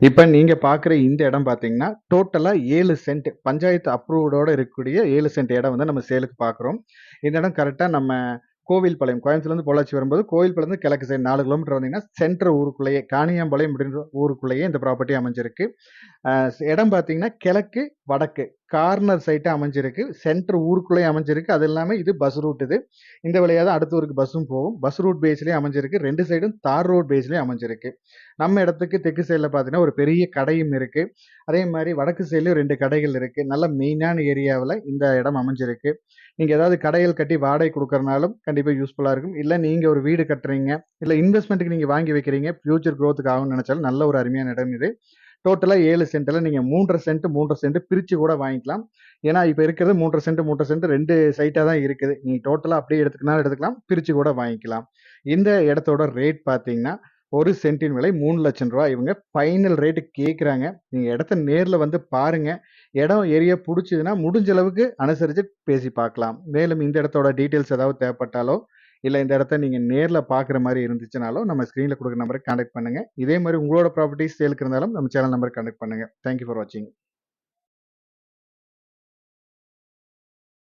இப்ப நீங்க பார்க்குற இந்த இடம் பார்த்தீங்கன்னா, டோட்டலா 7 சென்ட் பஞ்சாயத்து அப்ரூவ்டோட இருக்கக்கூடிய 7 சென்ட் இடம் வந்து நம்ம சேலுக்கு பார்க்குறோம். இந்த இடம் கரெக்ட்டா நம்ம கோவில்பாளையம், கோயம்புத்தூர்லேருந்து பொள்ளாச்சி வரும்போது, கோவில்பாளையம்லேருந்து கிழக்கு சைடு 4 கிலோமீட்டர் வந்தீங்கன்னா, சென்டர் ஊருக்குள்ளேயே காணியாம்பாளையம் அப்படின்ற ஊருக்குள்ளேயே இந்த ப்ராப்பர்ட்டி அமைஞ்சிருக்கு. இடம் பார்த்தீங்கன்னா, கிழக்கு, வடக்கு கார்னர் சைட்டா அமைஞ்சிருக்கு. சென்டர் ஊருக்குள்ளேயே அமைஞ்சிருக்கு. அது இல்லாம இது பஸ் ரூட் இது. இந்த வழியா தான் அடுத்த ஊருக்கு பஸ்ஸும் போகும். பஸ் ரூட் பேஸ்லயே அமைஞ்சிருக்கு. 2 சைடும் தார் ரோட் பேஸ்லயே அமைஞ்சிருக்கு. நம்ம இடத்துக்கு தெற்கு சைடுல பார்த்தீங்கன்னா, ஒரு பெரிய கடையும் இருக்கு. அதே மாரி வடக்கு சைடுலயும் 2 கடைகள் இருக்கு. நல்ல மெயினான ஏரியாவுல இந்த இடம் அமைஞ்சிருக்கு. நீங்க ஏதாவது கடைகள் கட்டி வாடகை குடுக்கறனாலும் கண்டிப்பா யூஸ்ஃபுல்லா இருக்கும். இல்ல நீங்க ஒரு வீடு கட்டுறீங்க, இல்ல இன்வெஸ்ட்மென்ட்க்கு நீங்க வாங்கி வைக்கிறீங்க, ஃபியூச்சர் குரோத்க்கு ஆகும்னு நெனச்சாலும் நல்ல ஒரு அருமையான இடம் இது. டோட்டலா 7 சென்ட்ல நீங்க 3 1/2 சென்ட், 3 1/2 சென்ட் பிரிச்சு கூட வாங்கிக்கலாம். ஏன்னா, இப்ப இருக்கிறது 3 1/2 சென்ட், 3 1/2 சென்ட் 2 சைட்டா தான் இருக்குது. நீங்க டோட்டலா அப்படியே எடுத்துக்கனாலும் எடுத்துக்கலாம். பிரிச்சு கூட வாங்கிக்கலாம். இந்த இடத்தோட ரேட் பார்த்தீங்கன்னா, 1 சென்ட்டின் விலை ரூ. 3,00,000 இவங்க ஃபைனல் ரேட் கேட்குறாங்க. நீங்க இடத்த நேர்ல வந்து பாருங்க. இடம் ஏரியா புடிச்சதுன்னா, முடிஞ்ச அளவுக்கு அனுசரிச்சு பேசி பார்க்கலாம். மேலும் இந்த இடத்தோட டீட்டெயில்ஸ் ஏதாவது தேவைப்பட்டாலோ, இல்ல இந்த இடத்த நீங்க நேர்ல பார்க்குற மாரி இருந்துச்சுனாலும், நம்ம ஸ்க்ரீன்ல குடுக்குற நம்பருக்கு கான்டாக்ட் பண்ணுங்க. இதே மாரி உங்களோட ப்ராப்பர்ட்டீஸ் சேலுக்கு இருந்தாலும் நம்ம சேனல் நம்பருக்கு கான்டாக்ட் பண்ணுங்க. தேங்க் யூ ஃபார் வாட்சிங்.